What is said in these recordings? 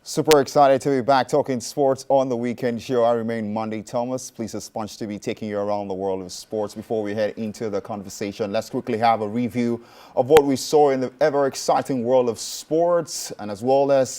Super excited to be back talking sports on the weekend show. I remain Monday Thomas. Please, a sponge to be taking you around the world of sports. Before we head into the conversation, let's quickly have a review of what we saw in the ever exciting world of sports, and as well as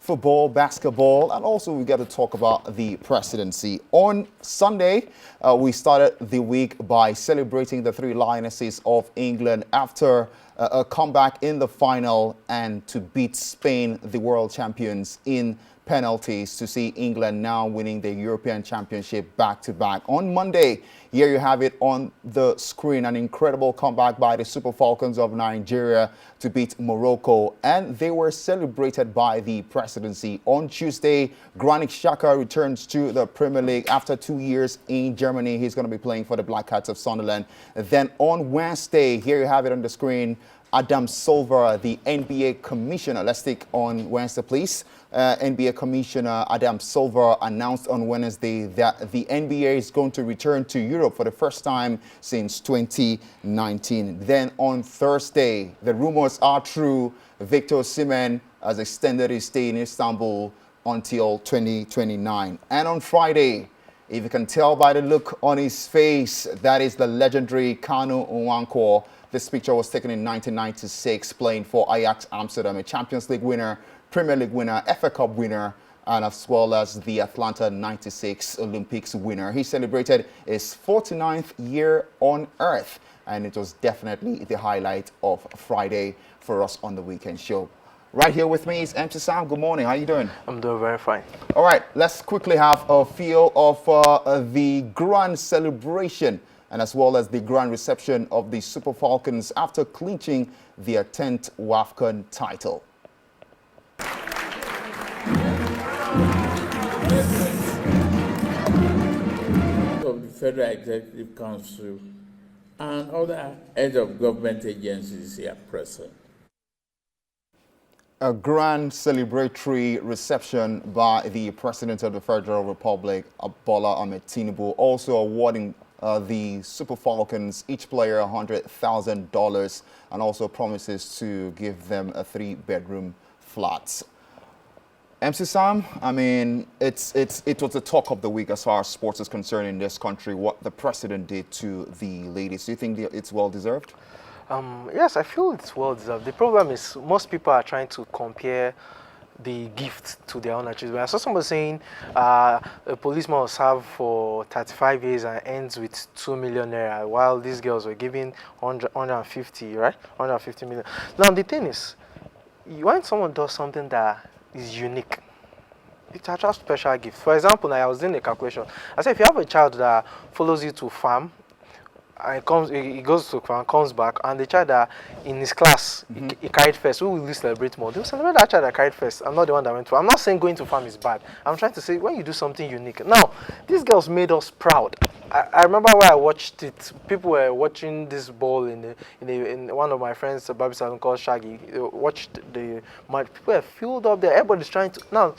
football, basketball, and also we get to talk about the presidency. On Sunday, we started the week by celebrating the three Lionesses of England after a comeback in the final and to beat Spain, the world champions, in penalties, to see England now winning the European Championship back-to-back. On Monday, here you have it on the screen, an incredible comeback by the Super Falcons of Nigeria to beat Morocco, and they were celebrated by the presidency. On Tuesday, Granit Xhaka returns to the Premier League after 2 years in Germany. He's going to be playing for the Black Cats of Sunderland. Then on Wednesday, here you have it on the screen, Adam Silver, the NBA commissioner. Let's stick on Wednesday, please. NBA Commissioner Adam Silver announced on Wednesday that the NBA is going to return to Europe for the first time since 2019. Then on Thursday, the rumors are true. Victor Osimhen has extended his stay in Istanbul until 2029. And on Friday, if you can tell by the look on his face, that is the legendary Kanu Nwankwo. This picture was taken in 1996, playing for Ajax Amsterdam, a Champions League winner, Premier League winner, FA Cup winner, and as well as the Atlanta 96 Olympics winner. He celebrated his 49th year on Earth, and it was definitely the highlight of Friday for us on the weekend show. Right here with me is MC Sam. Good morning. How are you doing? I'm doing very fine. All right, let's quickly have a feel of the grand celebration and as well as the grand reception of the Super Falcons after clinching their 10th WAFCON title. Of the Federal Executive Council and other heads of government agencies here present. A grand celebratory reception by the President of the Federal Republic, Bola Ahmed Tinubu, also awarding the Super Falcons, each player $100,000, and also promises to give them a 3-bedroom flat. MC Sam, I mean, it was the talk of the week as far as sports is concerned in this country, what the president did to the ladies. Do you think it's well-deserved? Yes, I feel it's well deserved. The problem is most people are trying to compare the gift to their own achievement. I saw someone saying a policeman was served for 35 years and ends with 2 million naira, while these girls were given 150, right? 150 million. Now, the thing is, when someone does something that is unique, it attracts special gifts. For example, now I was doing a calculation. I said if you have a child that follows you to farm, and he goes to farm, comes back, and the child that in his class he carried first, who will you celebrate more? They'll celebrate that child that carried first. I'm not the one that went to. I'm not saying going to farm is bad. I'm trying to say when you do something unique. Now, these girls made us proud. I remember when I watched it. People were watching this ball in one of my friends, Babi Salon called Shaggy. Watched the match. People were filled up there. Everybody's trying to now.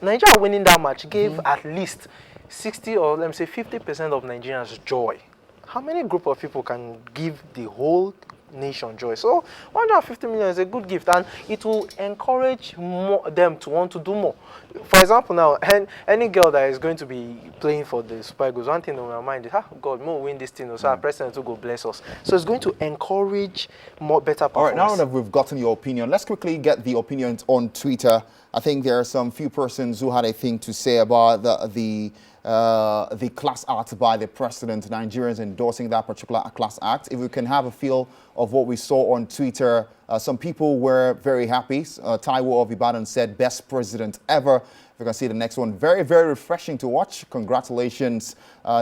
Nigeria winning that match gave at least 60 or let me say 50% of Nigerians joy. How many group of people can give the whole nation joy? So 150 million is a good gift, and it will encourage them to want to do more. For example, now any girl that is going to be playing for the Super Eagles, one thing on my mind is, God, more win this thing, so our president will go bless us. So it's going to encourage more better performance. All right, now that we've gotten your opinion, let's quickly get the opinions on Twitter. I think there are some few persons who had a thing to say about the class act by the president, Nigerians endorsing that particular class act. If we can have a feel of what we saw on Twitter, some people were very happy. Taiwo of Ibadan said, best president ever. If you can see the next one, very, very refreshing to watch. Congratulations.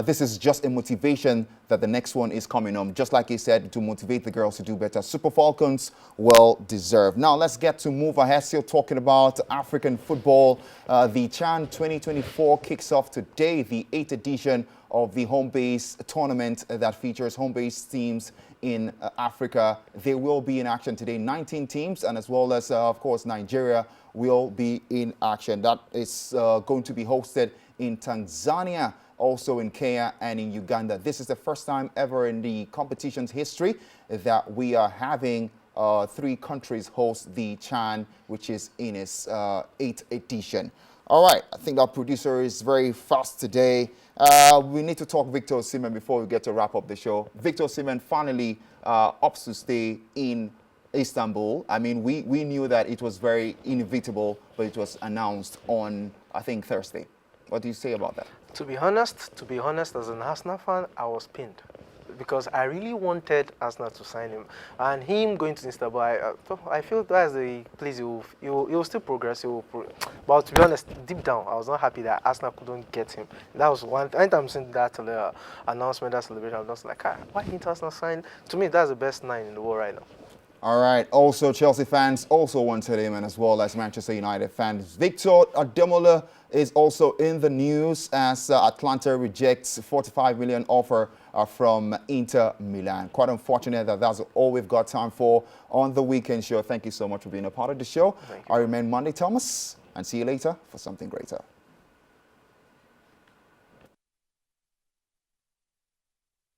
This is just a motivation that the next one is coming on. Just like he said, to motivate the girls to do better. Super Falcons, well deserved. Now let's get to move ahead. Still talking about African football. The CHAN 2024 kicks off today, the 8th edition of the home base tournament that features home base teams in Africa. They will be in action today. 19 teams, and as well as, of course, Nigeria will be in action. That is going to be hosted in Tanzania, also in Kenya and in Uganda. This is the first time ever in the competition's history that we are having 3 countries host the CHAN, which is in its 8th edition. All right, I think our producer is very fast today. We need to talk Victor Osimhen before we get to wrap up the show. Victor Osimhen finally opts to stay in Istanbul. I mean, we knew that it was very inevitable, but it was announced on, I think, Thursday. What do you say about that? To be honest, as an Arsenal fan, I was pinned because I really wanted Arsenal to sign him, and him going to Istanbul, I feel that's the place he'll still progress. But to be honest, deep down, I was not happy that Arsenal couldn't get him. That was one. Anytime I'm seeing that announcement, that celebration, I'm just like, why didn't Arsenal sign? To me, that's the best 9 in the world right now. All right. Also, Chelsea fans also wanted him, and as well as Manchester United fans. Victor Ademola is also in the news as Atlanta rejects $45 million offer from Inter Milan. Quite unfortunate that that's all we've got time for on the weekend show. Thank you so much for being a part of the show. I remain Monday Thomas, and see you later for something greater.